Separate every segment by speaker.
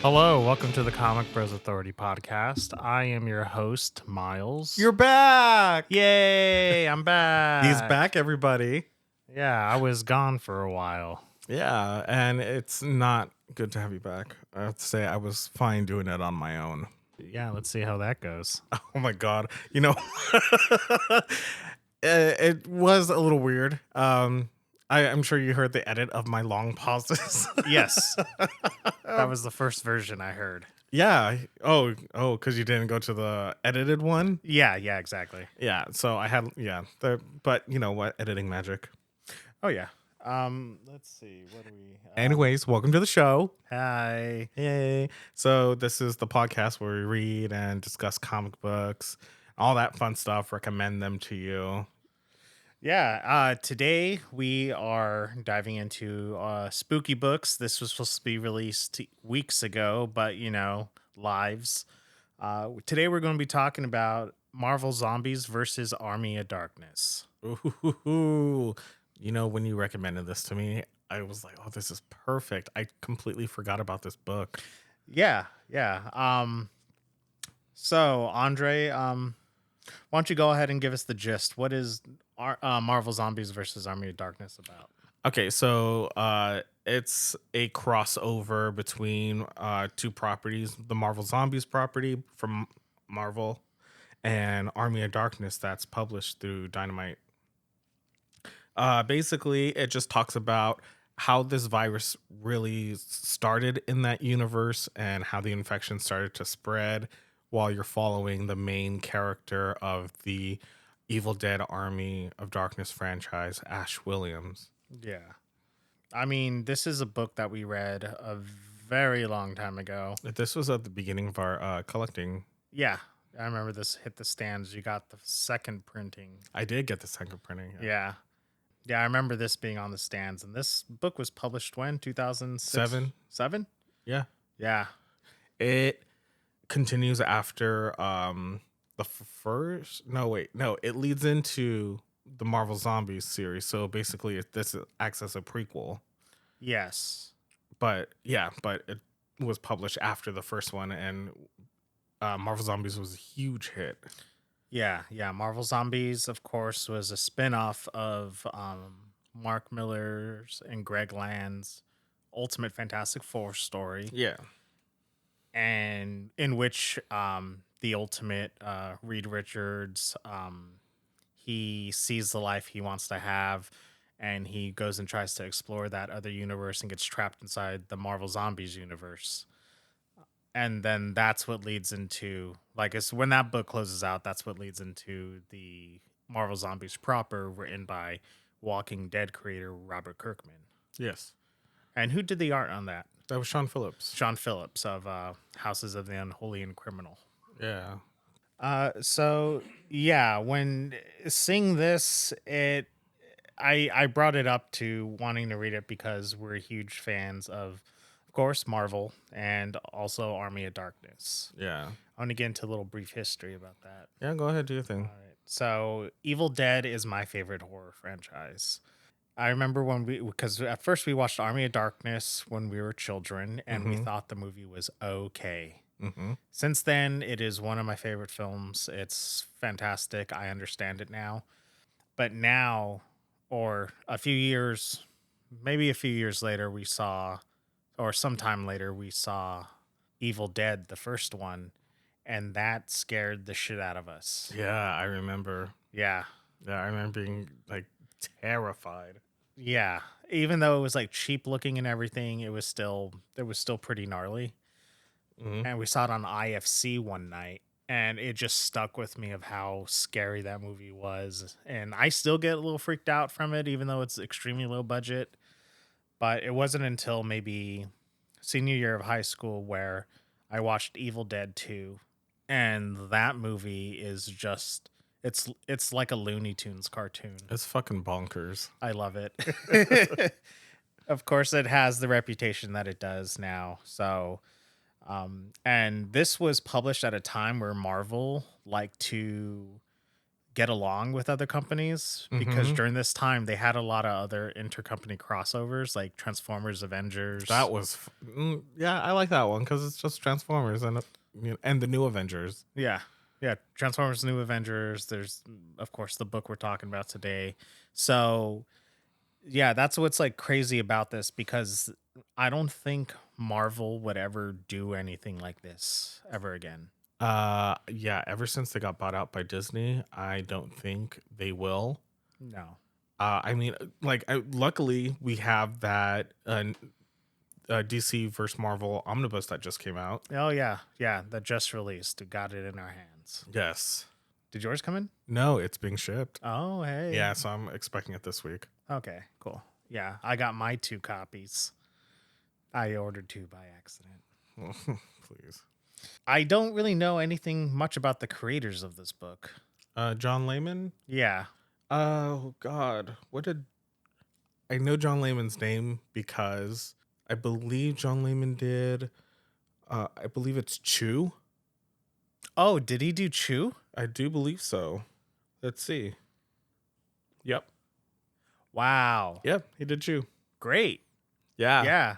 Speaker 1: Hello, welcome to the Comic Bros Authority podcast. I am your host, Miles.
Speaker 2: You're back.
Speaker 1: Yay, I'm back.
Speaker 2: He's back, everybody.
Speaker 1: Yeah, I was gone for a while.
Speaker 2: Yeah, and it's not good to have you back. I have to say I was fine doing it on my own.
Speaker 1: Yeah, let's see how that goes.
Speaker 2: Oh my god. You know, it was a little weird. I'm sure you heard the edit of my long pauses.
Speaker 1: Yes. That was the first version I heard.
Speaker 2: Yeah. Oh, because you didn't go to the edited one?
Speaker 1: Yeah, exactly.
Speaker 2: Yeah. So I had, but you know what? Editing magic.
Speaker 1: Oh, yeah. Let's see. What do we...
Speaker 2: Anyways, welcome to the show.
Speaker 1: Hi.
Speaker 2: Yay. So this is the podcast where we read and discuss comic books, all that fun stuff, recommend them to you.
Speaker 1: Yeah, today we are diving into spooky books. This was supposed to be released weeks ago, but lives. Today we're going to be talking about Marvel Zombies versus Army of Darkness.
Speaker 2: Ooh. You know, when you recommended this to me, I was like, oh, this is perfect. I completely forgot about this book.
Speaker 1: Yeah. So Andre, why don't you go ahead and give us the gist? What is Marvel Zombies versus Army of Darkness about?
Speaker 2: Okay, so it's a crossover between two properties, the Marvel Zombies property from Marvel and Army of Darkness that's published through Dynamite. Basically, it just talks about how this virus really started in that universe and how the infection started to spread while you're following the main character of the Evil Dead Army of Darkness franchise, Ash Williams.
Speaker 1: Yeah. I mean, this is a book that we read a very long time ago.
Speaker 2: This was at the beginning of our collecting.
Speaker 1: Yeah. I remember this hit the stands. You got the second printing.
Speaker 2: I did get the second printing.
Speaker 1: Yeah. Yeah, I remember this being on the stands. And this book was published when? 2006? 7?
Speaker 2: Yeah.
Speaker 1: Yeah.
Speaker 2: It continues after the first. No, it leads into the Marvel Zombies series. So basically, this acts as a prequel.
Speaker 1: Yes.
Speaker 2: But it was published after the first one, and Marvel Zombies was a huge hit.
Speaker 1: Yeah. Marvel Zombies, of course, was a spin-off of Mark Miller's and Greg Land's Ultimate Fantastic Four story.
Speaker 2: Yeah.
Speaker 1: And in which the Ultimate, Reed Richards, he sees the life he wants to have, and he goes and tries to explore that other universe and gets trapped inside the Marvel Zombies universe. And then that's what leads into, it's when that book closes out, that's what leads into the Marvel Zombies proper, written by Walking Dead creator Robert Kirkman.
Speaker 2: Yes.
Speaker 1: And who did the art on that?
Speaker 2: That was Sean Phillips.
Speaker 1: Sean Phillips of Houses of the Unholy and Criminal.
Speaker 2: Yeah.
Speaker 1: When seeing this, I brought it up to wanting to read it because we're huge fans of course, Marvel and also Army of Darkness.
Speaker 2: Yeah.
Speaker 1: I want to get into a little brief history about that.
Speaker 2: Yeah, go ahead, do your thing.
Speaker 1: All right. So, Evil Dead is my favorite horror franchise. I remember because at first we watched Army of Darkness when we were children, and we thought the movie was okay.
Speaker 2: Mm-hmm.
Speaker 1: Since then, it is one of my favorite films. It's fantastic. I understand it now. But now, or maybe a few years later, sometime later, we saw Evil Dead, the first one, and that scared the shit out of us.
Speaker 2: Yeah, I remember.
Speaker 1: Yeah.
Speaker 2: Yeah, I remember being terrified.
Speaker 1: Yeah. Even though it was cheap looking and everything, it was still pretty gnarly.
Speaker 2: Mm-hmm.
Speaker 1: And we saw it on IFC one night, and it just stuck with me of how scary that movie was. And I still get a little freaked out from it, even though it's extremely low budget. But it wasn't until maybe senior year of high school where I watched Evil Dead 2. And that movie is just, it's like a Looney Tunes cartoon.
Speaker 2: It's fucking bonkers.
Speaker 1: I love it. Of course, it has the reputation that it does now. So, and this was published at a time where Marvel liked to get along with other companies because
Speaker 2: Hmm.
Speaker 1: during this time they had a lot of other intercompany crossovers like Transformers, Avengers.
Speaker 2: That was, yeah, I like that one because it's just Transformers and the new Avengers.
Speaker 1: Yeah. Yeah. Transformers, New Avengers. There's, of course, the book we're talking about today. So, yeah, that's what's like crazy about this because I don't think Marvel would ever do anything like this ever again.
Speaker 2: Yeah, ever since they got bought out by Disney, I don't think they will.
Speaker 1: No.
Speaker 2: I mean, luckily we have that DC versus Marvel omnibus that just came out.
Speaker 1: Oh, yeah. Yeah. That just released. Got it in our hands.
Speaker 2: Yes.
Speaker 1: Did yours come in?
Speaker 2: No, it's being shipped.
Speaker 1: Oh, hey.
Speaker 2: Yeah, so I'm expecting it this week.
Speaker 1: Okay, cool. Yeah, I got my 2 copies. I ordered 2 by accident.
Speaker 2: Please.
Speaker 1: I don't really know anything much about the creators of this book.
Speaker 2: John Layman.
Speaker 1: Yeah.
Speaker 2: Oh God, what did I know John Layman's name because I believe John Layman did. I believe it's Chew.
Speaker 1: Oh, did he do Chew?
Speaker 2: I do believe so. Let's see. Yep.
Speaker 1: Wow.
Speaker 2: Yep. He did Chew.
Speaker 1: Great.
Speaker 2: Yeah.
Speaker 1: Yeah.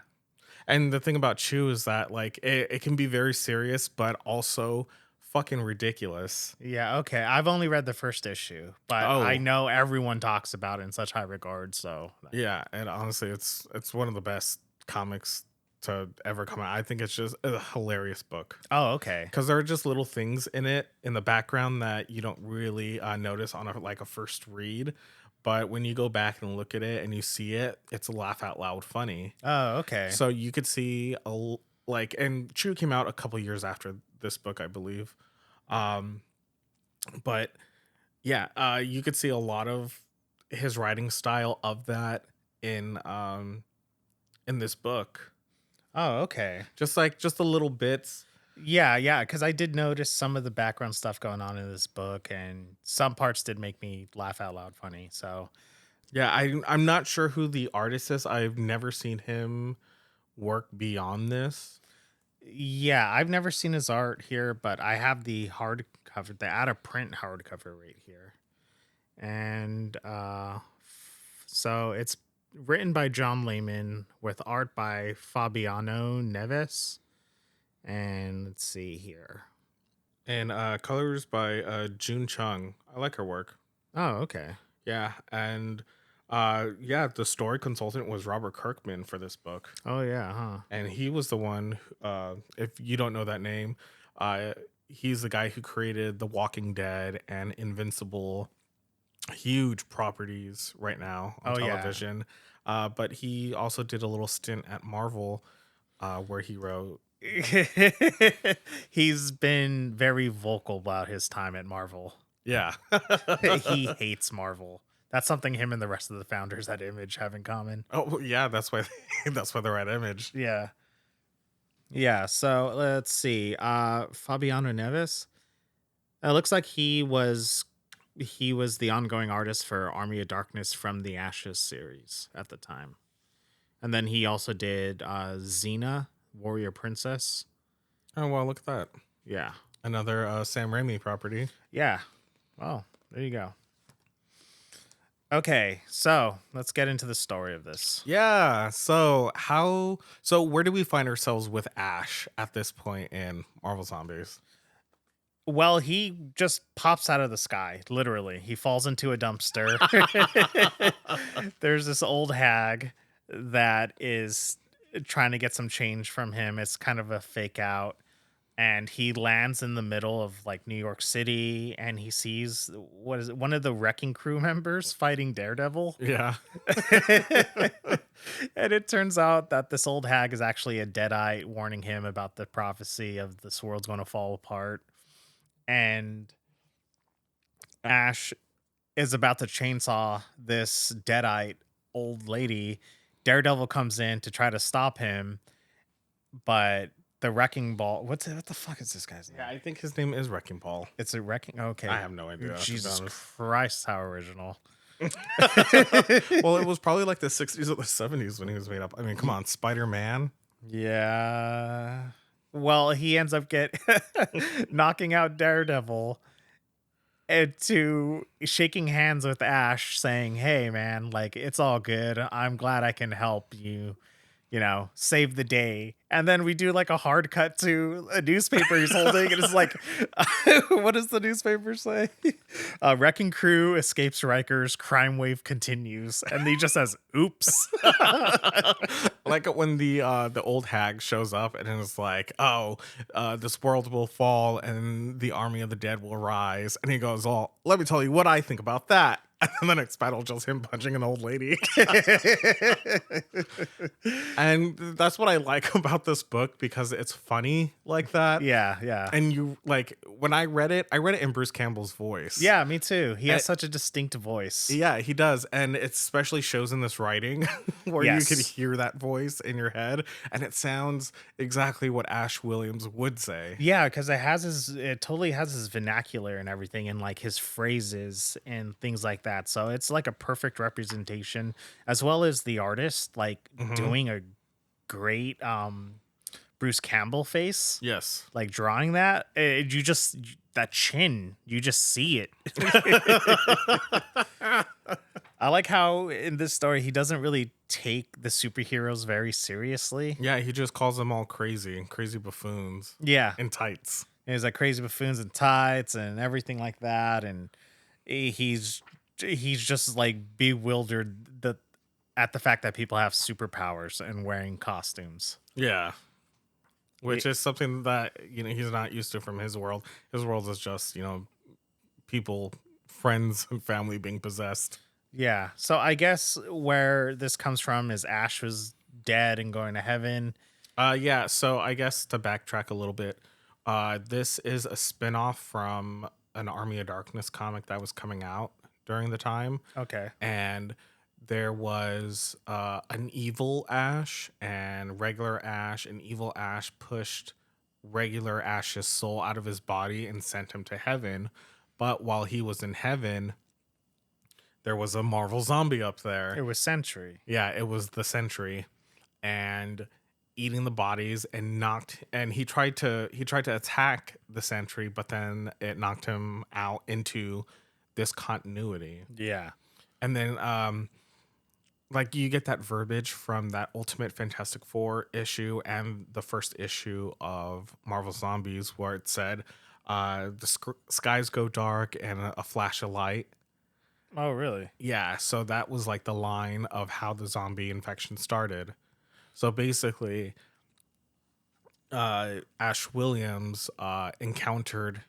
Speaker 2: And the thing about Chew is that like it can be very serious, but also fucking ridiculous.
Speaker 1: Yeah, okay. I've only read the first issue, but I
Speaker 2: Oh
Speaker 1: know everyone talks about it in such high regard, so
Speaker 2: yeah, and honestly, it's one of the best comics to ever come out. I think it's just a hilarious book.
Speaker 1: Oh, okay.
Speaker 2: Because there are just little things in it in the background that you don't really notice on a first read, but when you go back and look at it and you see it, it's a laugh out loud funny.
Speaker 1: Oh, okay.
Speaker 2: So you could see and True came out a couple years after this book, I believe. Um, but yeah, you could see a lot of his writing style of that in this book.
Speaker 1: Oh, okay.
Speaker 2: Just the little bits.
Speaker 1: Yeah, because I did notice some of the background stuff going on in this book, and some parts did make me laugh out loud funny. So,
Speaker 2: Yeah, I'm not sure who the artist is. I've never seen him work beyond this.
Speaker 1: yeah, I've never seen his art here, but I have the hardcover, the out of print hardcover right here. And so it's written by John Layman with art by Fabiano Neves. And let's see here.
Speaker 2: And colors by June Chung. I like her work.
Speaker 1: Oh, okay.
Speaker 2: Yeah, and yeah, the story consultant was Robert Kirkman for this book.
Speaker 1: Oh, yeah, huh?
Speaker 2: And he was the one if you don't know that name, he's the guy who created The Walking Dead and Invincible, huge properties right now on
Speaker 1: Oh, yeah.
Speaker 2: television. But he also did a little stint at Marvel where he wrote.
Speaker 1: He's been very vocal about his time at Marvel.
Speaker 2: Yeah.
Speaker 1: He hates Marvel. That's something him and the rest of the founders at Image have in common.
Speaker 2: Oh yeah, that's why that's why they're at Image.
Speaker 1: Yeah. Yeah, so let's see. Fabiano Neves. It looks like he was the ongoing artist for Army of Darkness from the Ashes series at the time. And then he also did Xena, Warrior Princess.
Speaker 2: Oh well, look at that.
Speaker 1: Yeah.
Speaker 2: Another Sam Raimi property.
Speaker 1: Yeah. Well, there you go. Okay, so let's get into the story of this.
Speaker 2: Yeah. So where do we find ourselves with Ash at this point in Marvel Zombies?
Speaker 1: Well, he just pops out of the sky, literally. He falls into a dumpster. There's this old hag that is trying to get some change from him. It's kind of a fake out. And he lands in the middle of like New York City and he sees what is it, one of the wrecking crew members fighting Daredevil.
Speaker 2: Yeah.
Speaker 1: And it turns out that this old hag is actually a deadite warning him about the prophecy of this world's going to fall apart. And Ash is about to chainsaw this deadite old lady. Daredevil comes in to try to stop him, but the wrecking ball. What the fuck is this guy's name?
Speaker 2: Yeah, I think his name is Wrecking Ball.
Speaker 1: It's a wrecking. Okay,
Speaker 2: I have no idea.
Speaker 1: Jesus Christ, how original.
Speaker 2: Well, it was probably like the 60s or the 70s when he was made up. I mean, come on, Spider-Man.
Speaker 1: Yeah. Well, he ends up knocking out Daredevil, and to shaking hands with Ash saying, "Hey man, like it's all good. I'm glad I can help you, save the day." And then we do like a hard cut to a newspaper he's holding, and it's like, what does the newspaper say? Wrecking crew escapes Rikers, crime wave continues, and he just says, "Oops."
Speaker 2: Like when the old hag shows up and it's like, oh, this world will fall and the army of the dead will rise, and he goes, "Oh, let me tell you what I think about that." And the next battle just him punching an old lady. And that's what I like about this book because it's funny like that.
Speaker 1: Yeah, yeah.
Speaker 2: And you like when I read it in Bruce Campbell's voice.
Speaker 1: Yeah, me too. He
Speaker 2: And
Speaker 1: has such a distinct voice.
Speaker 2: yeah, he does. And it especially shows in this writing where you can
Speaker 1: Yes.
Speaker 2: hear that voice in your head. And it sounds exactly what Ash Williams would say.
Speaker 1: Yeah, because it totally has his vernacular and everything, and like his phrases and things like that. So it's like a perfect representation, as well as the artist like
Speaker 2: Hmm.
Speaker 1: doing a great Bruce Campbell face,
Speaker 2: Yes.
Speaker 1: like drawing that. That chin, you just see it. I like how in this story he doesn't really take the superheroes very seriously.
Speaker 2: Yeah, he just calls them all crazy, crazy buffoons
Speaker 1: Yeah,
Speaker 2: in tights.
Speaker 1: there's like crazy buffoons and tights and everything like that, and he's just like bewildered at the fact that people have superpowers and wearing costumes.
Speaker 2: Yeah. Which
Speaker 1: It-
Speaker 2: is something that, he's not used to from his world. His world is just, people, friends, and family being possessed.
Speaker 1: yeah, so I guess where this comes from is Ash was dead and going to heaven.
Speaker 2: Yeah, so I guess to backtrack a little bit, this is a spin-off from an Army of Darkness comic that was coming out during the time.
Speaker 1: Okay.
Speaker 2: And there was an evil Ash and regular Ash, and evil Ash pushed regular Ash's soul out of his body and sent him to heaven. But while he was in heaven, there was a Marvel zombie up
Speaker 1: It
Speaker 2: there.
Speaker 1: was Sentry.
Speaker 2: Yeah, it was the Sentry, and eating the bodies and he tried to attack the Sentry, but then it knocked him out into this continuity.
Speaker 1: Yeah.
Speaker 2: And then like you get that verbiage from that Ultimate Fantastic Four issue and the first issue of Marvel Zombies where it said skies go dark and a flash of light.
Speaker 1: Oh, really?
Speaker 2: Yeah, so that was like the line of how the zombie infection started. So basically, Ash Williams encountered,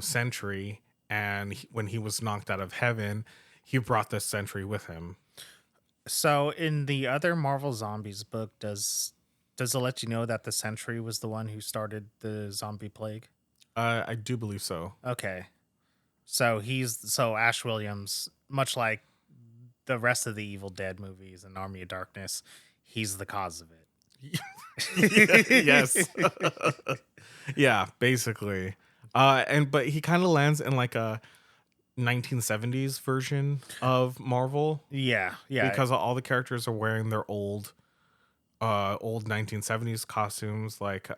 Speaker 2: Sentry, and when he was knocked out of heaven, he brought this Sentry with him.
Speaker 1: So in the other Marvel Zombies book, does it let you know that the Sentry was the one who started the zombie plague?
Speaker 2: I do believe so.
Speaker 1: Okay. So Ash Williams, much like the rest of the Evil Dead movies and Army of Darkness, he's the cause of it.
Speaker 2: Yes. Yeah, basically. But he kind of lands in like a 1970s version of Marvel
Speaker 1: Yeah, yeah.
Speaker 2: because all the characters are wearing their old 1970s costumes. Like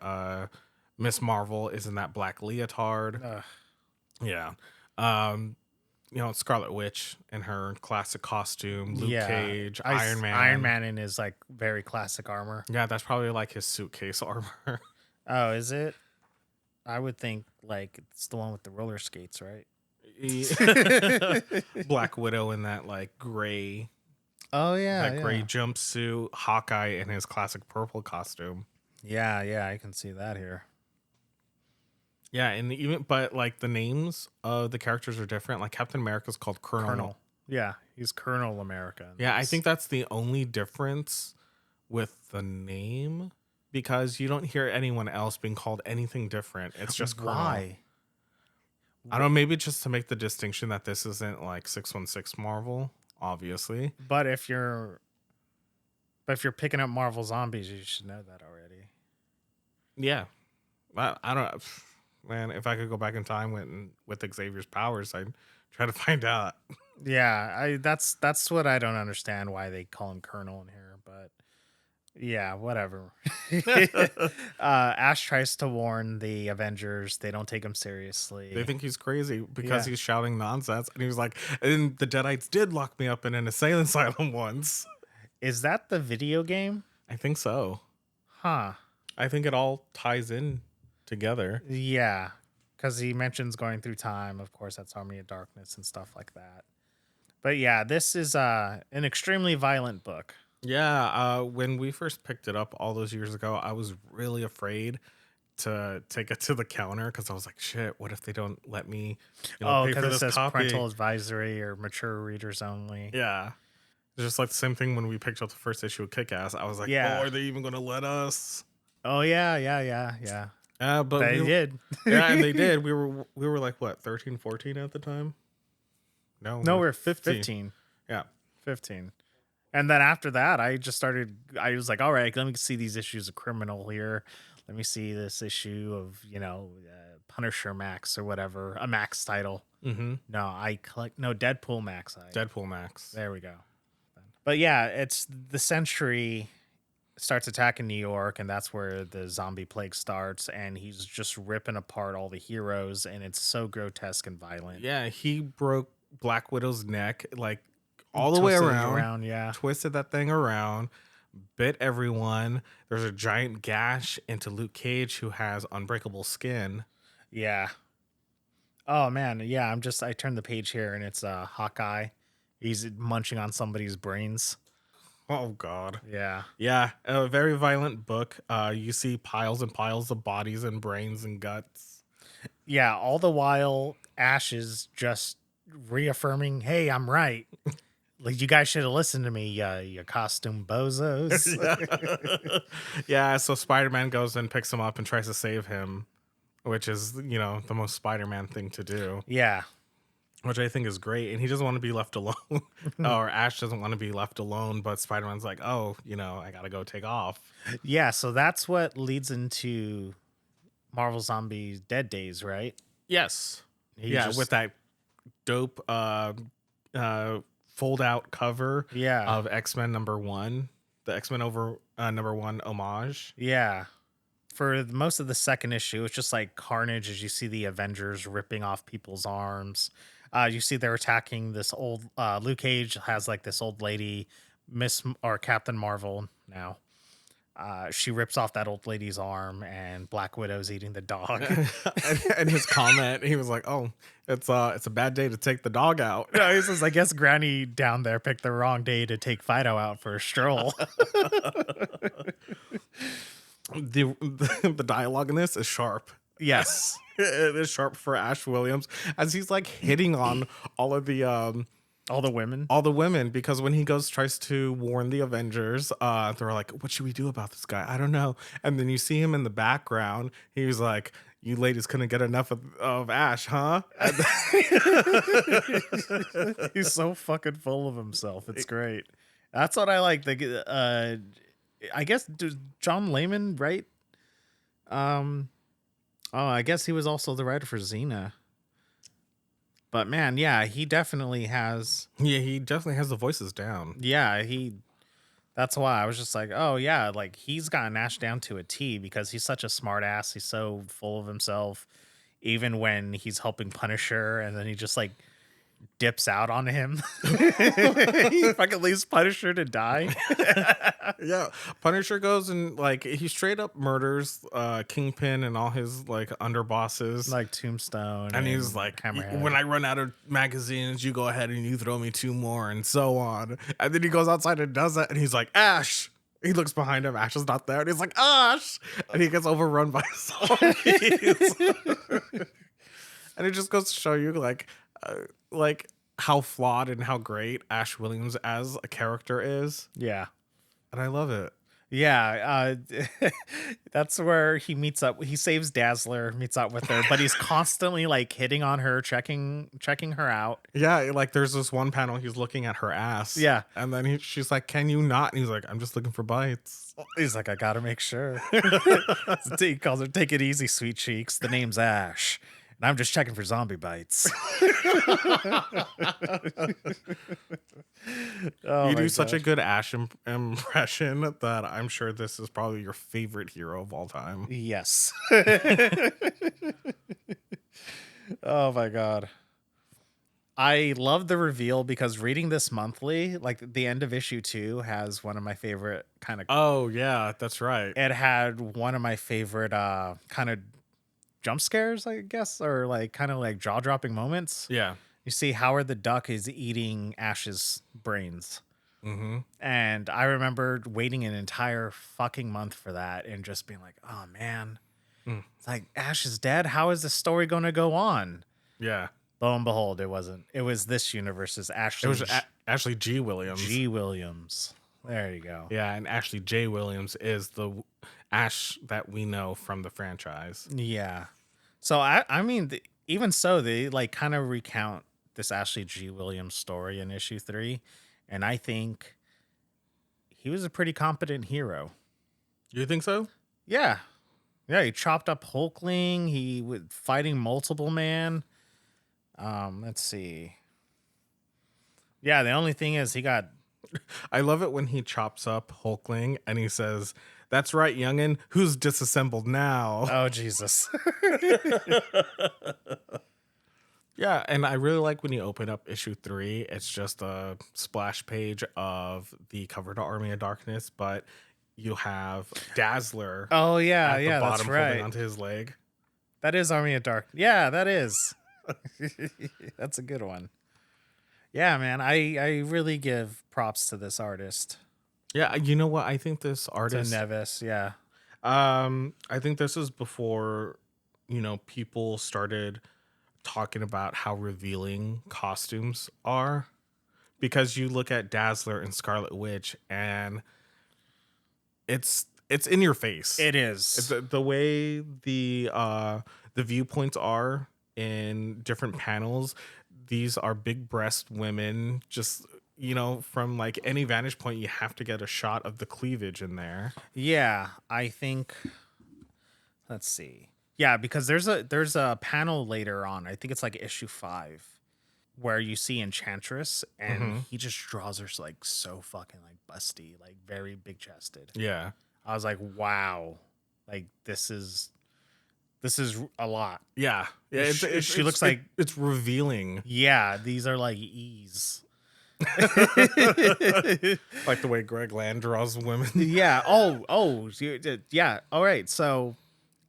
Speaker 2: Miss Marvel is in that black leotard.
Speaker 1: Ugh.
Speaker 2: Yeah. Scarlet Witch in her classic costume, Luke
Speaker 1: Yeah.
Speaker 2: Cage, Iron Man.
Speaker 1: Iron Man in his like very classic armor.
Speaker 2: Yeah, that's probably like his suitcase armor.
Speaker 1: Oh, is it? I would think like it's the one with the roller skates, right?
Speaker 2: Black Widow in that like gray
Speaker 1: Oh yeah,
Speaker 2: that gray jumpsuit, Hawkeye in his classic purple costume.
Speaker 1: yeah. I can see that here.
Speaker 2: Yeah, and but like the names of the characters are different. Like Captain America's called Colonel.
Speaker 1: Colonel. Yeah, he's Colonel America.
Speaker 2: Yeah, I think that's the only difference with the name because you don't hear anyone else being called anything different. It's just Colonel.
Speaker 1: Why?
Speaker 2: I don't know, maybe just to make the distinction that this isn't like 616 Marvel, obviously.
Speaker 1: But if you're picking up Marvel Zombies, you should know that already.
Speaker 2: Yeah. I don't man, if I could go back in time with Xavier's powers, I'd try to find out.
Speaker 1: Yeah, that's what I don't understand why they call him Colonel in here, but Yeah, whatever. Ash tries to warn the Avengers. They don't take him
Speaker 2: They
Speaker 1: seriously.
Speaker 2: think he's crazy because
Speaker 1: Yeah.
Speaker 2: he's shouting nonsense. And he was like, and the Deadites did lock me up in an insane asylum once.
Speaker 1: Is that the video game?
Speaker 2: I think so.
Speaker 1: Huh.
Speaker 2: I think it all ties in together.
Speaker 1: Yeah. Because he mentions going through time. Of course, that's Army of Darkness and stuff like that. But yeah, this is an extremely violent book.
Speaker 2: Yeah, when we first picked it up all those years ago, I was really afraid to take it to the counter because I was like, shit, what if they don't let me,
Speaker 1: Oh,
Speaker 2: pay
Speaker 1: because
Speaker 2: for
Speaker 1: it
Speaker 2: this
Speaker 1: says
Speaker 2: copy?
Speaker 1: parental advisory or mature readers only.
Speaker 2: Yeah. It's just like the same thing when we picked up the first issue of Kick Ass. I was like, oh,
Speaker 1: Yeah.
Speaker 2: are they even going to let us?
Speaker 1: Oh, yeah, yeah, yeah, yeah.
Speaker 2: But
Speaker 1: They did.
Speaker 2: yeah, and they did. We were like, what, 13, 14 at the time? No,
Speaker 1: No,
Speaker 2: we're
Speaker 1: we're
Speaker 2: 15.
Speaker 1: 15.
Speaker 2: Yeah.
Speaker 1: 15. And then after that, I was like, all right, let me see these issues of Criminal here. Let me see this issue of, Punisher Max or whatever, a Max title.
Speaker 2: Mm-hmm.
Speaker 1: No, Deadpool Max.
Speaker 2: Deadpool Max.
Speaker 1: There we go. But yeah, it's the Sentry starts attacking New York, and that's where the zombie plague starts, and he's just ripping apart all the heroes, and it's so grotesque and violent.
Speaker 2: Yeah, he broke Black Widow's neck, like all the way
Speaker 1: Twisted it
Speaker 2: around,
Speaker 1: around, yeah.
Speaker 2: twisted that thing around, bit everyone. There's a giant gash into Luke Cage, who has unbreakable skin.
Speaker 1: Yeah. Oh man, yeah, I turned the page here and it's Hawkeye. He's munching on somebody's brains.
Speaker 2: Oh God.
Speaker 1: Yeah.
Speaker 2: Yeah, a very violent book. You see piles and piles of bodies and brains and guts.
Speaker 1: Yeah, all the while Ash is just reaffirming, "Hey, I'm right. Like you guys should have listened to me, you costume bozos."
Speaker 2: Yeah, so Spider-Man goes and picks him up and tries to save him, which is, the most Spider-Man thing to do,
Speaker 1: Yeah.
Speaker 2: which I think is great. And he doesn't want to be left alone, or Ash doesn't want to be left alone. But Spider-Man's like, oh, I got to go take off.
Speaker 1: Yeah, so that's what leads into Marvel Zombies Dead Days, right?
Speaker 2: Yes.
Speaker 1: He
Speaker 2: Yeah,
Speaker 1: just
Speaker 2: with that dope fold out cover
Speaker 1: Yeah.
Speaker 2: of X-Men #1, the X-Men over #1 homage.
Speaker 1: Yeah. For most of the second issue, it's just like carnage as you see the Avengers ripping off people's arms. You see they're attacking this old Luke Cage has like this old lady, or Captain Marvel now. She rips off that old lady's arm, and Black Widow's eating the dog.
Speaker 2: And his comment, he was like, "Oh, it's a bad day to take the dog out."
Speaker 1: No, he says, "I guess Granny down there picked the wrong day to take Fido out for a stroll."
Speaker 2: The dialogue in this is sharp.
Speaker 1: Yes.
Speaker 2: It is sharp for Ash Williams as he's like hitting on all of the
Speaker 1: All the women.
Speaker 2: all the women, because when he tries to warn the Avengers, they're like, "What should we do about this guy? I don't know." And then you see him in the background. He's like, "You ladies couldn't get enough of Ash, huh?"
Speaker 1: He's so fucking full of himself. It's great. That's what I like. I guess John Layman write? Oh, I guess he was also the writer for Xena. But man, yeah, he definitely has.
Speaker 2: Yeah, he definitely has the voices down.
Speaker 1: Yeah, That's why I was just like, oh yeah, like he's got Nash down to a T because he's such a smart ass. He's so full of himself, even when he's helping Punisher, and then he just like dips out on him. He fucking leaves Punisher to die.
Speaker 2: Yeah, Punisher goes and like he straight up murders Kingpin and all his like underbosses.
Speaker 1: Like Tombstone,
Speaker 2: And he's like,
Speaker 1: Hammerhead.
Speaker 2: when I run out of magazines, you go ahead and you throw me 2 more, and so on. And then he goes outside and does that, and he's like, Ash. He looks behind him. Ash is not there, and he's like, Ash. And he gets overrun by zombies. And it just goes to show you, like how flawed and how great Ash Williams as a character is,
Speaker 1: Yeah.
Speaker 2: and I love it.
Speaker 1: Yeah, that's where he meets up. He saves Dazzler, meets up with her, but he's constantly like hitting on her, checking her out.
Speaker 2: Yeah, like there's this one panel he's looking at her ass.
Speaker 1: Yeah.
Speaker 2: And then she's like, "Can you not?" And he's like, "I'm just looking for bites."
Speaker 1: He's like, I gotta make sure. He calls her, "Take it easy, sweet cheeks. The name's Ash." And I'm just checking for zombie bites. Oh
Speaker 2: You
Speaker 1: my
Speaker 2: do such a
Speaker 1: gosh.
Speaker 2: good Ash impression that I'm sure this is probably your favorite hero of all time.
Speaker 1: Yes. Oh my god. I love the reveal because reading this monthly, like the end of issue 2 has one of my favorite kind of
Speaker 2: Oh yeah, that's right.
Speaker 1: it had one of my favorite kind of jump scares, I guess, or like kind of like jaw-dropping moments.
Speaker 2: Yeah.
Speaker 1: You see Howard the Duck is eating Ash's brains. And I remember waiting an entire fucking month for that and just being like, oh man,
Speaker 2: Mm,
Speaker 1: it's like Ash is dead. How is this story going to go on?
Speaker 2: yeah.
Speaker 1: Lo and behold, it wasn't. It was this universe's
Speaker 2: It was
Speaker 1: Ashley
Speaker 2: Ashley G. Williams.
Speaker 1: G. Williams. There you go.
Speaker 2: Yeah, and Ashley J. Williams is the Ash that we know from the franchise.
Speaker 1: Yeah. So I mean, even so, they like kind of recount this Ashley G. Williams story in issue 3, and I think he was a pretty competent hero.
Speaker 2: You think so?
Speaker 1: Yeah, yeah. He chopped up Hulkling. He was fighting multiple man. Let's see. Yeah, the only thing is he got.
Speaker 2: I love it when he chops up Hulkling and he says, "That's right, youngin. Who's disassembled now?"
Speaker 1: Oh Jesus.
Speaker 2: Yeah, and I really like when you open up issue 3. It's just a splash page of the cover to Army of Darkness, but you have Dazzler
Speaker 1: Oh yeah,
Speaker 2: at the
Speaker 1: yeah. That's
Speaker 2: bottom holding
Speaker 1: right.
Speaker 2: onto his leg.
Speaker 1: That is Army of Dark. Yeah, that is. That's a good one. Yeah, man. I really give props to this artist,
Speaker 2: Yeah, you know what? I think this
Speaker 1: to
Speaker 2: artist,
Speaker 1: Nevis. Yeah.
Speaker 2: I think this is before, people started talking about how revealing costumes are. Because you look at Dazzler and Scarlet Witch and it's in your face.
Speaker 1: It is.
Speaker 2: The way the viewpoints are in different panels, these are big breast women. Just from like any vantage point, you have to get a shot of the cleavage in there.
Speaker 1: Yeah, I think let's see. Yeah, because there's a panel later on. I think it's like issue 5 where you see Enchantress and
Speaker 2: Hmm.
Speaker 1: he just draws her like so fucking like busty, like very big chested.
Speaker 2: Yeah,
Speaker 1: I was like, "Wow. Like this is a lot."
Speaker 2: yeah, yeah.
Speaker 1: She looks like
Speaker 2: it's revealing,
Speaker 1: yeah, these are like E's.
Speaker 2: like the way Greg Land draws women.
Speaker 1: Yeah. Oh, yeah. All right. So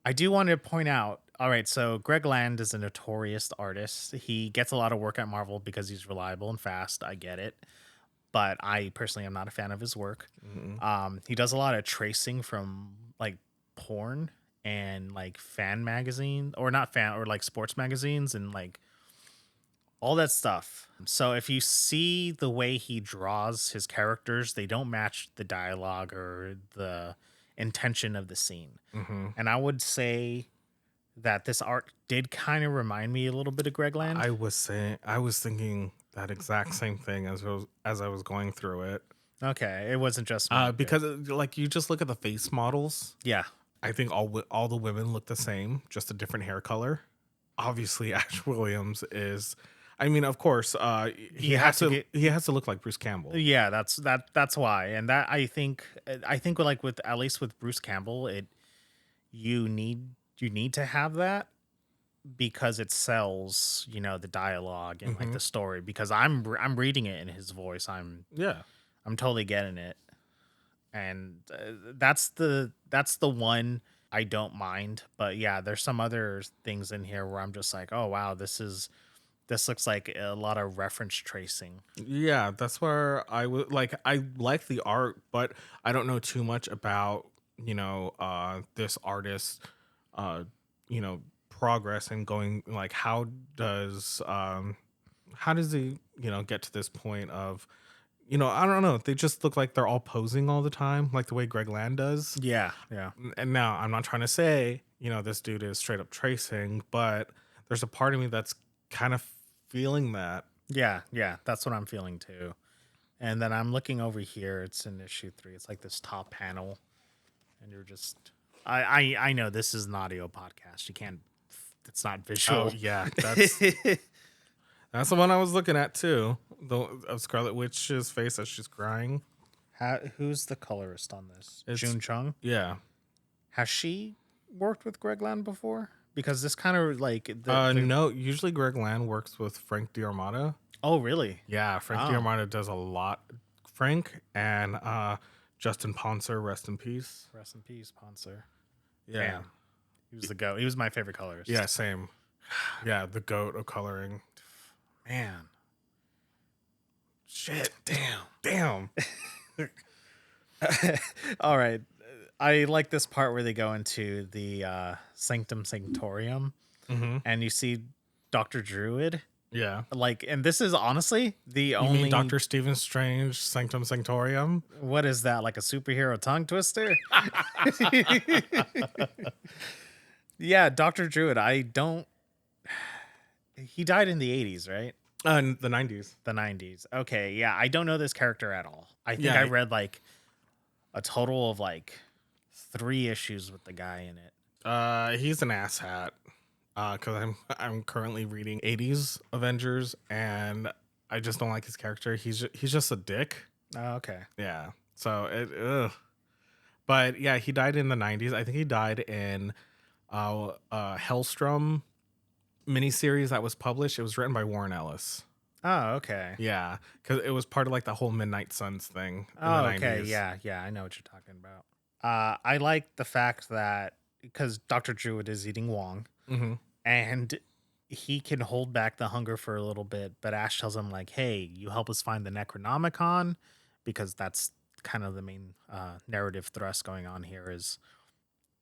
Speaker 1: I do want to point out. All right. So Greg Land is a notorious artist. He gets a lot of work at Marvel because he's reliable and fast. I get it. But I personally am not a fan of his work.
Speaker 2: Mhm.
Speaker 1: He does a lot of tracing from like porn and like fan magazine or not fan or like sports magazines and like all that stuff. So if you see the way he draws his characters, they don't match the dialogue or the intention of the scene.
Speaker 2: Mhm.
Speaker 1: And I would say that this art did kind of remind me a little bit of Greg Land.
Speaker 2: I was thinking that exact same thing as I was going through it.
Speaker 1: Okay, it wasn't just me. Okay.
Speaker 2: Because like you just look at the face models.
Speaker 1: Yeah,
Speaker 2: I think all the women look the same, just a different hair color. Obviously, Ash Williams is. I mean, of course, he
Speaker 1: You have
Speaker 2: has
Speaker 1: to
Speaker 2: to.
Speaker 1: get-
Speaker 2: He has to look like Bruce Campbell.
Speaker 1: yeah, that's why. And that I think with, like with at least with Bruce Campbell, you need to have that because it sells, the dialogue and like
Speaker 2: Mhm.
Speaker 1: the story because I'm reading it in his voice.
Speaker 2: Yeah,
Speaker 1: I'm totally getting it. And that's the one I don't mind, but yeah, there's some other things in here where I'm just like, "Oh wow, this looks like a lot of reference tracing."
Speaker 2: yeah. That's where I would like. I like the art, but I don't know too much about this artist. Uh, progress and going like how does he get to this point of I don't know, they just look like they're all posing all the time like the way Greg Land does.
Speaker 1: Yeah, yeah.
Speaker 2: And now I'm not trying to say this dude is straight up tracing, but there's a part of me that's kind of feeling that.
Speaker 1: Yeah, yeah, that's what I'm feeling too. And then I'm looking over here. It's in issue 3. It's like this top panel, and you're just, I know this is an audio podcast. You can't it's not
Speaker 2: Oh
Speaker 1: visual.
Speaker 2: yeah, that's the one I was looking at too. The of Scarlet Witch's face as she's crying.
Speaker 1: Who's the colorist on this?
Speaker 2: It's
Speaker 1: June Chung.
Speaker 2: yeah.
Speaker 1: Has she worked with Greg Land before? Because this kind of like the
Speaker 2: No, usually Greg Land works with Frank D'Armata.
Speaker 1: oh really?
Speaker 2: Yeah, Frank
Speaker 1: Oh,
Speaker 2: D'Armata does a lot. Frank and Justin Ponser, rest in peace.
Speaker 1: rest in peace, Poncer.
Speaker 2: Yeah.
Speaker 1: Damn, he was the goat. He was my favorite colorist.
Speaker 2: Yeah, same. Yeah, the goat of coloring.
Speaker 1: Man.
Speaker 2: Shit.
Speaker 1: Damn.
Speaker 2: Damn.
Speaker 1: All right. I like this part where they go into the Sanctum Sanctorium
Speaker 2: Mm-hmm.
Speaker 1: and you see Dr. Druid.
Speaker 2: Yeah.
Speaker 1: Like, and this is honestly the
Speaker 2: You
Speaker 1: only.
Speaker 2: mean Doctor Stephen Strange, Sanctum Sanctorium?
Speaker 1: What is that? Like a superhero tongue twister? Yeah, Dr. Druid. I don't. He died in the 80s, right?
Speaker 2: In the 90s.
Speaker 1: The 90s. Okay. Yeah. I don't know this character at all. I think
Speaker 2: Yeah.
Speaker 1: I read like a total of like 3 issues with the guy in it.
Speaker 2: He's an asshat. Because I'm currently reading 80s Avengers, and I just don't like his character. He's just a dick.
Speaker 1: Oh, okay.
Speaker 2: Yeah. So ugh. But yeah, he died in the 90s. I think he died in Hellstrom miniseries that was published. It was written by Warren Ellis.
Speaker 1: Oh, okay.
Speaker 2: Yeah, because it was part of like the whole Midnight Suns thing in
Speaker 1: Oh,
Speaker 2: the
Speaker 1: okay.
Speaker 2: 90s.
Speaker 1: Yeah. Yeah. I know what you're talking about. I like the fact that because Dr. Druid is eating Wong
Speaker 2: Mm-hmm.
Speaker 1: and he can hold back the hunger for a little bit, but Ash tells him, like, hey, you help us find the Necronomicon, because that's kind of the main narrative thrust going on here is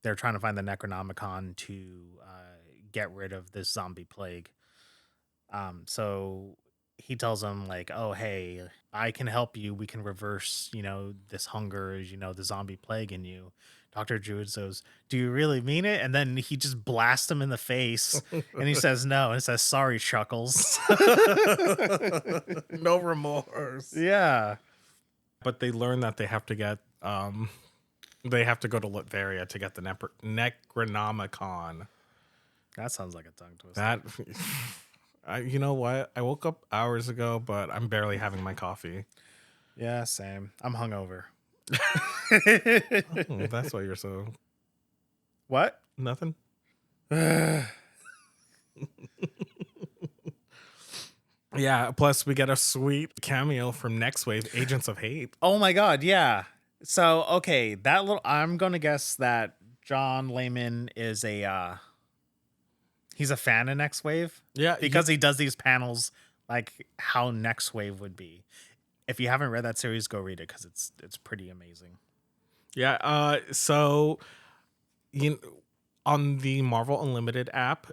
Speaker 1: they're trying to find the Necronomicon to get rid of this zombie plague. So he tells him like, "Oh, hey, I can help you. We can reverse, this hunger, the zombie plague in you." Dr. Druid says, "Do you really mean it?" And then he just blasts him in the face and he says no. And it says, "Sorry, Chuckles."
Speaker 2: No remorse.
Speaker 1: Yeah.
Speaker 2: But they learn that they have to get they have to go to Latveria to get the Necronomicon.
Speaker 1: That sounds like a tongue twister.
Speaker 2: That you know what? I woke up hours ago, but I'm barely having my coffee.
Speaker 1: Yeah, same. I'm hungover.
Speaker 2: Oh, that's why you're so
Speaker 1: What?
Speaker 2: nothing. Yeah, plus we get a sweet cameo from Next Wave, Agents of Hate.
Speaker 1: Oh my god, yeah. So okay, I'm gonna guess that John Layman is he's a fan of Next Wave
Speaker 2: Yeah,
Speaker 1: because he does these panels like how Next Wave would be. If you haven't read that series, go read it because it's pretty amazing.
Speaker 2: yeah. So on the Marvel Unlimited app,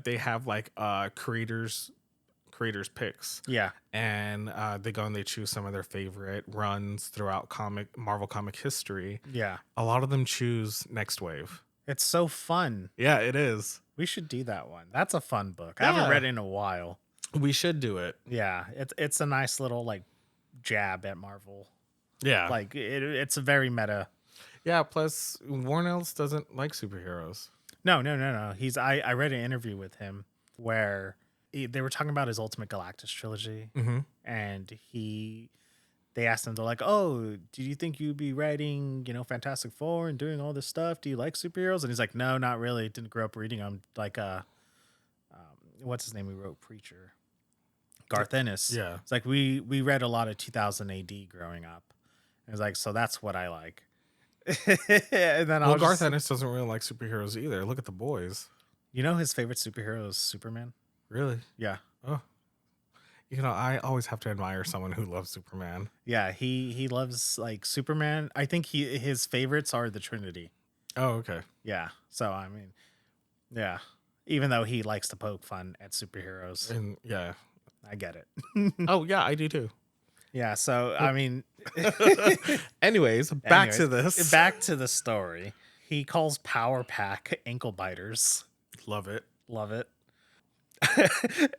Speaker 2: they have like creators picks.
Speaker 1: Yeah.
Speaker 2: And they go and they choose some of their favorite runs throughout Marvel comic history.
Speaker 1: Yeah.
Speaker 2: A lot of them choose Next Wave.
Speaker 1: It's so fun.
Speaker 2: Yeah, it is.
Speaker 1: We should do that one. That's a fun book. I haven't read it in a while.
Speaker 2: We should do it.
Speaker 1: Yeah. It's a nice little like jab at Marvel.
Speaker 2: Yeah.
Speaker 1: Like it's a very meta.
Speaker 2: Yeah, plus Warren Ellis doesn't like superheroes.
Speaker 1: No. I read an interview with him where they were talking about his Ultimate Galactus trilogy,
Speaker 2: Mm-hmm.
Speaker 1: and they asked him, they're like, "Oh, do you think you'd be writing, Fantastic Four and doing all this stuff? Do you like superheroes?" And he's like, "No, not really. Didn't grow up reading them." Like, what's his name? We wrote Preacher, Garth Ennis.
Speaker 2: Yeah.
Speaker 1: It's like we read a lot of 2000 AD growing up. And it's like, so that's what I like. And then
Speaker 2: Garth Ennis doesn't really like superheroes either. Look at the boys.
Speaker 1: his favorite superhero is Superman.
Speaker 2: Really?
Speaker 1: Yeah.
Speaker 2: Oh. I always have to admire someone who loves Superman.
Speaker 1: Yeah, he loves like Superman. I think his favorites are the Trinity.
Speaker 2: Oh, okay.
Speaker 1: Yeah. So I mean, yeah. Even though he likes to poke fun at superheroes,
Speaker 2: And yeah.
Speaker 1: I get it.
Speaker 2: Oh, yeah, I do too.
Speaker 1: Yeah. So I mean,
Speaker 2: Anyways, back to this.
Speaker 1: Back to the story. He calls Power Pack ankle biters.
Speaker 2: Love it.
Speaker 1: Love it.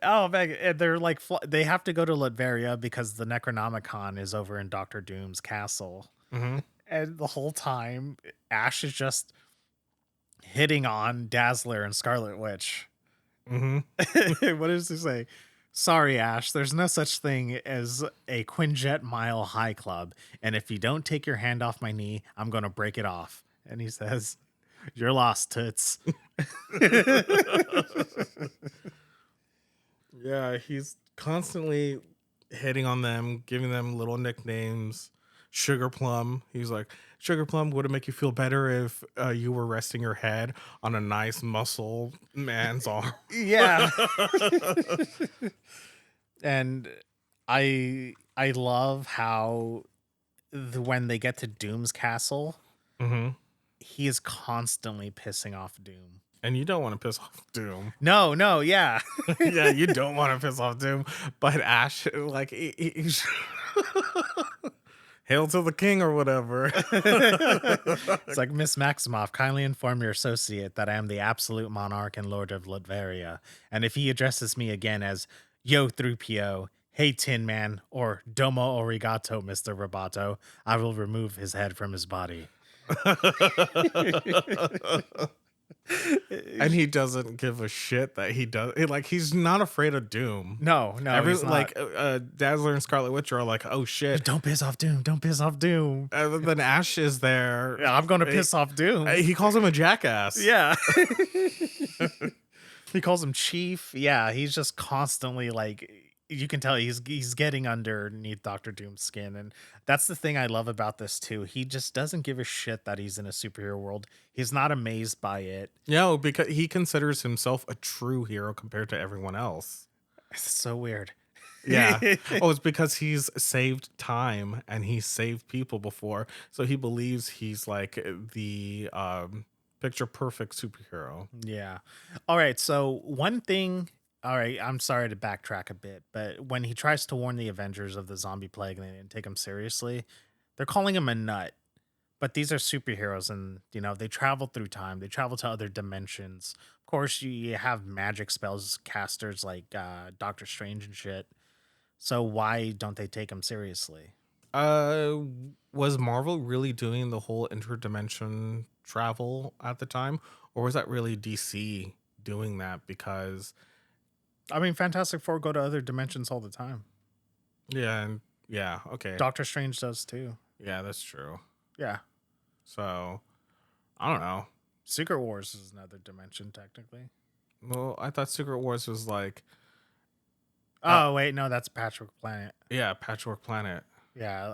Speaker 1: Oh man, they're like they have to go to Latveria because the Necronomicon is over in Doctor Doom's castle,
Speaker 2: Mm-hmm.
Speaker 1: and the whole time Ash is just hitting on Dazzler and Scarlet Witch.
Speaker 2: Hmm.
Speaker 1: What does he say? Sorry, Ash, there's no such thing as a Quinjet Mile High Club. And if you don't take your hand off my knee, I'm going to break it off. And he says, You're lost, Toots.
Speaker 2: Yeah, he's constantly hitting on them, giving them little nicknames. Sugar Plum. He's like, Sugar Plum, would it make you feel better if you were resting your head on a nice muscle man's arm?
Speaker 1: Yeah. And I love how when they get to Doom's castle,
Speaker 2: Hmm.
Speaker 1: he is constantly pissing off Doom.
Speaker 2: And you don't want to piss off Doom.
Speaker 1: No, no, yeah.
Speaker 2: Yeah, you don't want to piss off Doom. But Ash, like, hail to the king or whatever.
Speaker 1: It's like, Miss Maximoff, kindly inform your associate that I am the absolute monarch and lord of Latveria. And if he addresses me again as Yo 3PO, Hey Tin Man, or Domo Arigato, Mr. Roboto, I will remove his head from his body.
Speaker 2: And he doesn't give a shit that he does. Like, he's not afraid of Doom.
Speaker 1: No, he's not.
Speaker 2: Like Dazzler and Scarlet Witch are like, oh shit.
Speaker 1: Don't piss off Doom. Don't piss off Doom.
Speaker 2: And then Ash is there.
Speaker 1: Yeah, I'm going to piss off Doom.
Speaker 2: He calls him a jackass.
Speaker 1: Yeah. He calls him Chief. Yeah, he's just constantly like, you can tell he's getting underneath Doctor Doom's skin, and that's the thing I love about this too. He just doesn't give a shit that he's in a superhero world. He's not amazed by it.
Speaker 2: No, because he considers himself a true hero compared to everyone else.
Speaker 1: It's so weird.
Speaker 2: Yeah. Oh, it's because he's saved time and he's saved people before, so he believes he's like the picture perfect superhero.
Speaker 1: Yeah. All right. So one thing. All right. I'm sorry to backtrack a bit, but when he tries to warn the Avengers of the zombie plague and they didn't take him seriously, they're calling him a nut. But these are superheroes, and they travel through time. They travel to other dimensions. Of course, you have magic spells casters like Doctor Strange and shit. So why don't they take him seriously?
Speaker 2: Uh, was Marvel really doing the whole interdimension travel at the time, or was that really DC doing that? Because
Speaker 1: I mean, Fantastic Four go to other dimensions all the time.
Speaker 2: yeah, and yeah, okay,
Speaker 1: Doctor Strange does too.
Speaker 2: yeah, that's true.
Speaker 1: Yeah.
Speaker 2: So I don't know.
Speaker 1: Secret Wars is another dimension, technically.
Speaker 2: Well, I thought Secret Wars was like,
Speaker 1: Oh, wait, no, that's Patchwork Planet.
Speaker 2: yeah, Patchwork Planet.
Speaker 1: Yeah,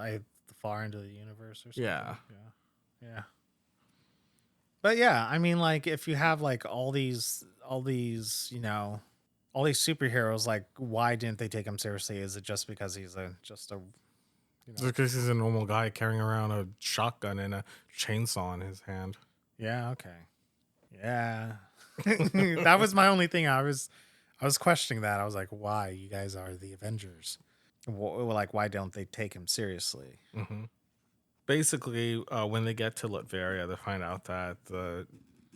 Speaker 1: the far end of the universe or something.
Speaker 2: Yeah.
Speaker 1: Yeah. But yeah, I mean, like, if you have like all these, all these superheroes, like, why didn't they take him seriously? Is it just because he's just a
Speaker 2: Just because he's a normal guy carrying around a shotgun and a chainsaw in his hand.
Speaker 1: Yeah, okay. Yeah. That was my only thing. I was questioning that. I was like, why? You guys are the Avengers. Like, why don't they take him seriously?
Speaker 2: Mm-hmm. Basically, when they get to Latveria, they find out that the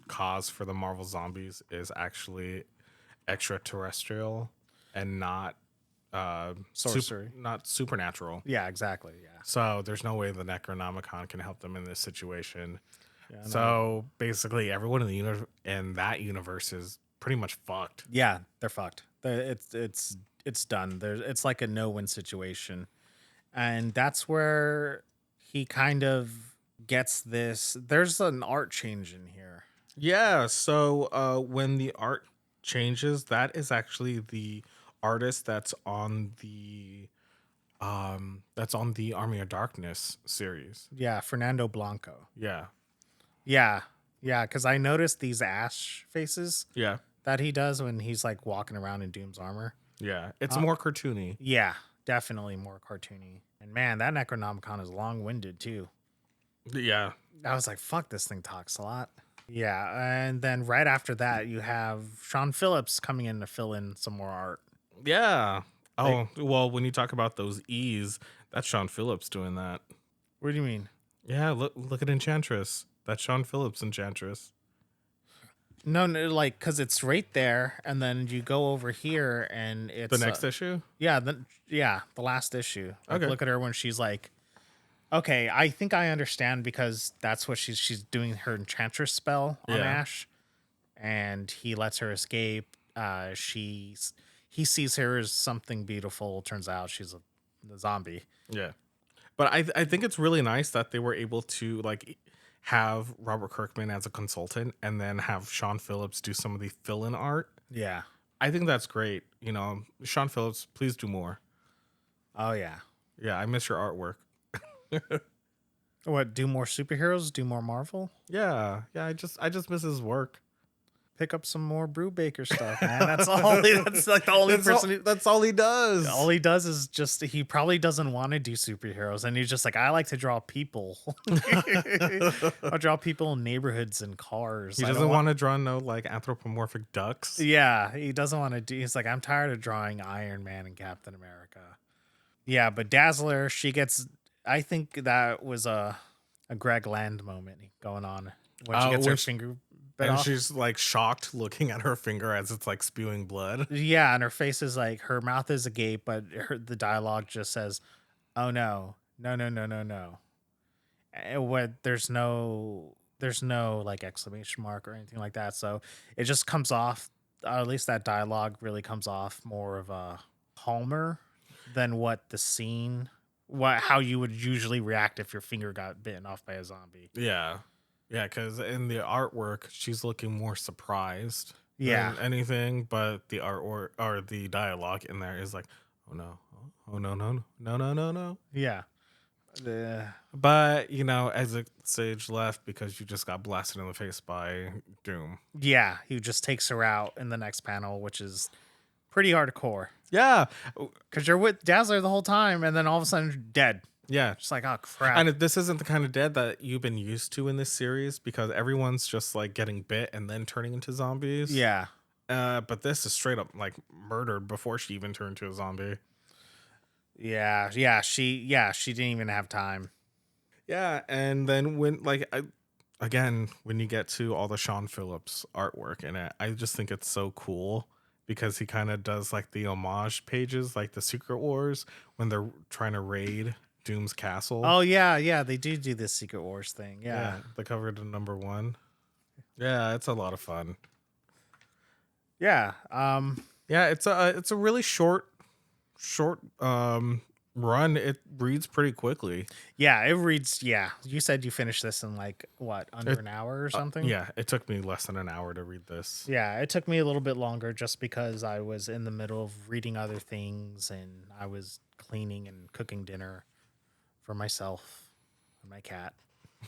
Speaker 2: cause for the Marvel zombies is actually extraterrestrial and not
Speaker 1: Sorcery.
Speaker 2: not supernatural.
Speaker 1: Yeah, exactly. Yeah.
Speaker 2: So there's no way the Necronomicon can help them in this situation.
Speaker 1: Yeah,
Speaker 2: So basically, everyone in the in that universe is pretty much fucked.
Speaker 1: yeah, they're fucked. It's done. It's like a no-win situation, and that's where he kind of gets this. There's an art change in here.
Speaker 2: Yeah. So when the art changes, that is actually the artist that's on the Army of Darkness series.
Speaker 1: Yeah, Fernando Blanco.
Speaker 2: Yeah.
Speaker 1: Yeah, yeah, because I noticed these ash faces
Speaker 2: Yeah.
Speaker 1: that he does when he's like walking around in Doom's armor.
Speaker 2: Yeah. It's more cartoony.
Speaker 1: Yeah, definitely more cartoony. And man, that Necronomicon is long-winded too.
Speaker 2: Yeah.
Speaker 1: I was like, fuck, this thing talks a lot. Yeah, and then right after that, you have Sean Phillips coming in to fill in some more art.
Speaker 2: Yeah. Oh, well, when you talk about those E's, that's Sean Phillips doing that.
Speaker 1: What do you mean?
Speaker 2: Yeah, look at Enchantress. That's Sean Phillips Enchantress.
Speaker 1: No, like, because it's right there, and then you go over here, and it's
Speaker 2: The next issue?
Speaker 1: yeah, the last issue. Like,
Speaker 2: Okay.
Speaker 1: look at her when she's like, okay, I think I understand because that's what she's doing her Enchantress spell on
Speaker 2: Yeah.
Speaker 1: Ash, and he lets her escape. she's he sees her as something beautiful. Turns out she's a zombie.
Speaker 2: Yeah. But I think it's really nice that they were able to like have Robert Kirkman as a consultant and then have Sean Phillips do some of the fill-in art.
Speaker 1: Yeah.
Speaker 2: I think that's great. Sean Phillips, please do more.
Speaker 1: Oh yeah.
Speaker 2: Yeah, I miss your artwork.
Speaker 1: What? Do more superheroes? Do more Marvel?
Speaker 2: Yeah, yeah. I just miss his work.
Speaker 1: Pick up some more Brubaker stuff, man. That's all. That's like the only person.
Speaker 2: That's all he does.
Speaker 1: All he does is just he probably doesn't want to do superheroes, and he's just like, I like to draw people. I draw people in neighborhoods and cars.
Speaker 2: He
Speaker 1: I
Speaker 2: doesn't
Speaker 1: don't
Speaker 2: want to draw no like anthropomorphic ducks.
Speaker 1: Yeah, he doesn't want to do. He's like, I'm tired of drawing Iron Man and Captain America. Yeah, but Dazzler, she gets. I think that was a Greg Land moment going on when she gets her finger bit
Speaker 2: And
Speaker 1: off.
Speaker 2: she's like shocked looking at her finger as it's like spewing blood.
Speaker 1: Yeah, and her face is like her mouth is agape, but the dialogue just says, "Oh no, no, no, no, no, no." And what there's no like exclamation mark or anything like that. So it just comes off. At least that dialogue really comes off more of a calmer than what the scene, what how you would usually react if your finger got bitten off by a zombie.
Speaker 2: Yeah. Yeah, because in the artwork, she's looking more surprised
Speaker 1: Yeah,
Speaker 2: than anything, but the artwork or the dialogue in there is like, oh no, oh no, no, no, no, no, no.
Speaker 1: yeah. The
Speaker 2: But, as a sage left because you just got blasted in the face by Doom.
Speaker 1: Yeah, he just takes her out in the next panel, which is pretty hardcore.
Speaker 2: Yeah.
Speaker 1: Because you're with Dazzler the whole time, and then all of a sudden, you're dead.
Speaker 2: Yeah.
Speaker 1: Just like, oh, crap.
Speaker 2: And this isn't the kind of dead that you've been used to in this series because everyone's just like getting bit and then turning into zombies.
Speaker 1: Yeah.
Speaker 2: But this is straight up like murdered before she even turned into a zombie.
Speaker 1: Yeah. She didn't even have time.
Speaker 2: Yeah. And then when when you get to all the Sean Phillips artwork in it, I just think it's so cool because he kind of does like the homage pages, like the Secret Wars when they're trying to raid Doom's castle.
Speaker 1: Oh, yeah. They do this Secret Wars thing. Yeah.
Speaker 2: The cover to #1. Yeah, it's a lot of fun.
Speaker 1: Yeah.
Speaker 2: Yeah, it's a really short run. It reads pretty quickly.
Speaker 1: Yeah, it reads. Yeah. You said you finished this in like, what, under an hour or something?
Speaker 2: Yeah, it took me less than an hour to read this.
Speaker 1: Yeah, it took me a little bit longer just because I was in the middle of reading other things and I was cleaning and cooking dinner for myself and my cat.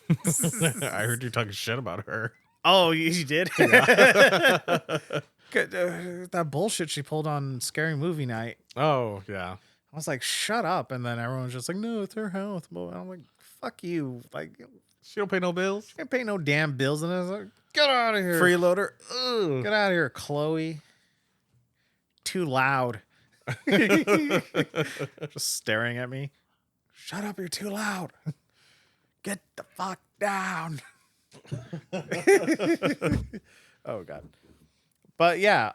Speaker 2: I heard you talking shit about her.
Speaker 1: Oh, you did? Yeah. That bullshit she pulled on Scary Movie Night.
Speaker 2: Oh, yeah.
Speaker 1: I was like, shut up. And then everyone's just like, no, it's her health. And I'm like, fuck you. Like,
Speaker 2: She don't pay no bills.
Speaker 1: can't pay no damn bills. And I was like, get out of here.
Speaker 2: Freeloader. Ugh.
Speaker 1: Get out of here, Chloe. Too loud. Just staring at me. Shut up, you're too loud. Get the fuck down. Oh god. But yeah,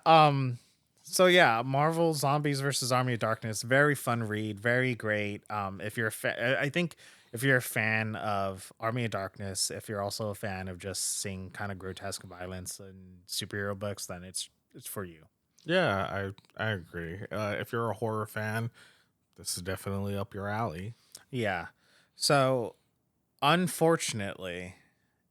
Speaker 1: so yeah, Marvel Zombies versus Army of Darkness, very fun read, very great. If you're I think if you're a fan of Army of Darkness, if you're also a fan of just seeing kind of grotesque violence and superhero books, then it's for you.
Speaker 2: Yeah, I agree. If you're a horror fan, this is definitely up your alley.
Speaker 1: Yeah. So, unfortunately,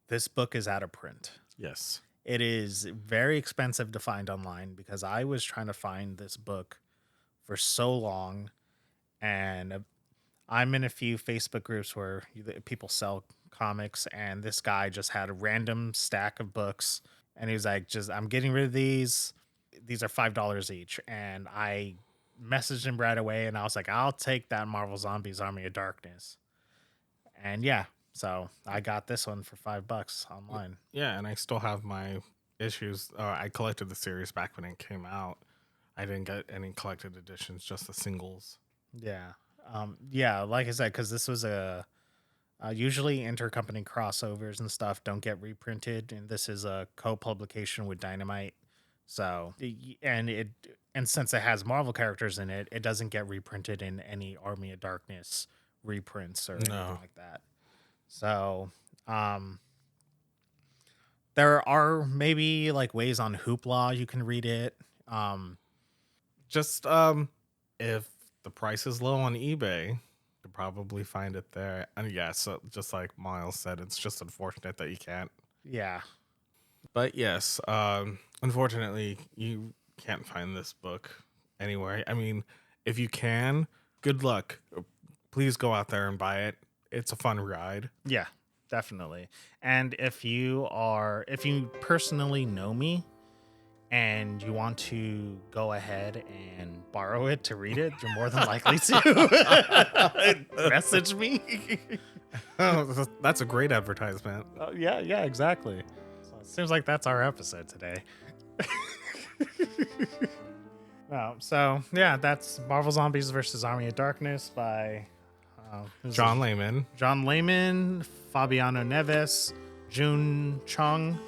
Speaker 1: this book is out of print.
Speaker 2: Yes.
Speaker 1: It is very expensive to find online because I was trying to find this book for so long. And I'm in a few Facebook groups where people sell comics, and this guy just had a random stack of books. And he was like, I'm getting rid of these. These are $5 each. And I messaged him right away, and I was like, I'll take that Marvel Zombies Army of Darkness. And yeah, so I got this one for $5 online.
Speaker 2: Yeah, and I still have my issues. I collected the series back when it came out. I didn't get any collected editions, just the singles.
Speaker 1: Yeah. Yeah, like I said, because this was usually intercompany crossovers and stuff don't get reprinted, and this is a co-publication with Dynamite. So, and since it has Marvel characters in it, it doesn't get reprinted in any Army of Darkness reprints or anything like that. So, there are maybe like ways on Hoopla you can read it.
Speaker 2: Just if the price is low on eBay, you could probably find it there. And yeah, so just like Miles said, it's just unfortunate that you can't.
Speaker 1: Yeah.
Speaker 2: But yes, unfortunately, you can't find this book anywhere. I mean, if you can, good luck. Please go out there and buy it. It's a fun ride.
Speaker 1: Yeah, definitely. And if you personally know me and you want to go ahead and borrow it to read it, you're more than likely to message me.
Speaker 2: That's a great advertisement.
Speaker 1: Yeah, yeah, exactly. So it seems like that's our episode today. So yeah, that's Marvel Zombies versus Army of Darkness by who's
Speaker 2: John
Speaker 1: this?
Speaker 2: Layman.
Speaker 1: John Layman, Fabiano Neves, June Chung,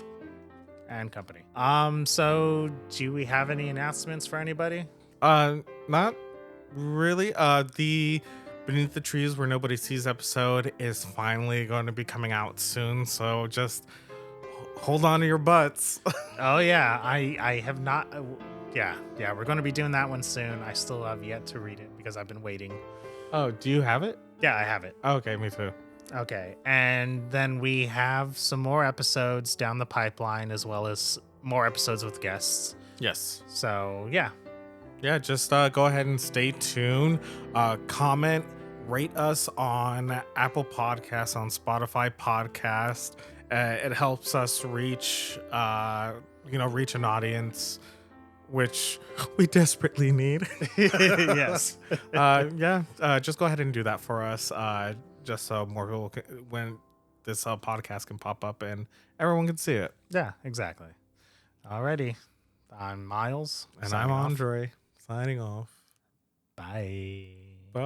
Speaker 1: and company. So do we have any announcements for anybody?
Speaker 2: Not really. The Beneath the Trees Where Nobody Sees episode is finally going to be coming out soon, so just hold on to your butts.
Speaker 1: Oh yeah, I have not. Yeah, we're going to be doing that one soon. I still have yet to read it because I've been waiting.
Speaker 2: Oh, do you have it?
Speaker 1: Yeah, I have it.
Speaker 2: Okay, me too.
Speaker 1: Okay, and then we have some more episodes down the pipeline, as well as more episodes with guests.
Speaker 2: Yes.
Speaker 1: So yeah,
Speaker 2: Just go ahead and stay tuned. Comment, rate us on Apple Podcasts, on Spotify Podcast. It helps us reach reach an audience, which we desperately need.
Speaker 1: yes.
Speaker 2: Just go ahead and do that for us. Just so more people when this podcast can pop up and everyone can see it.
Speaker 1: Yeah, exactly. Alrighty. I'm Miles.
Speaker 2: And
Speaker 1: signing
Speaker 2: I'm
Speaker 1: off.
Speaker 2: Andre, signing off.
Speaker 1: Bye.
Speaker 2: Bye.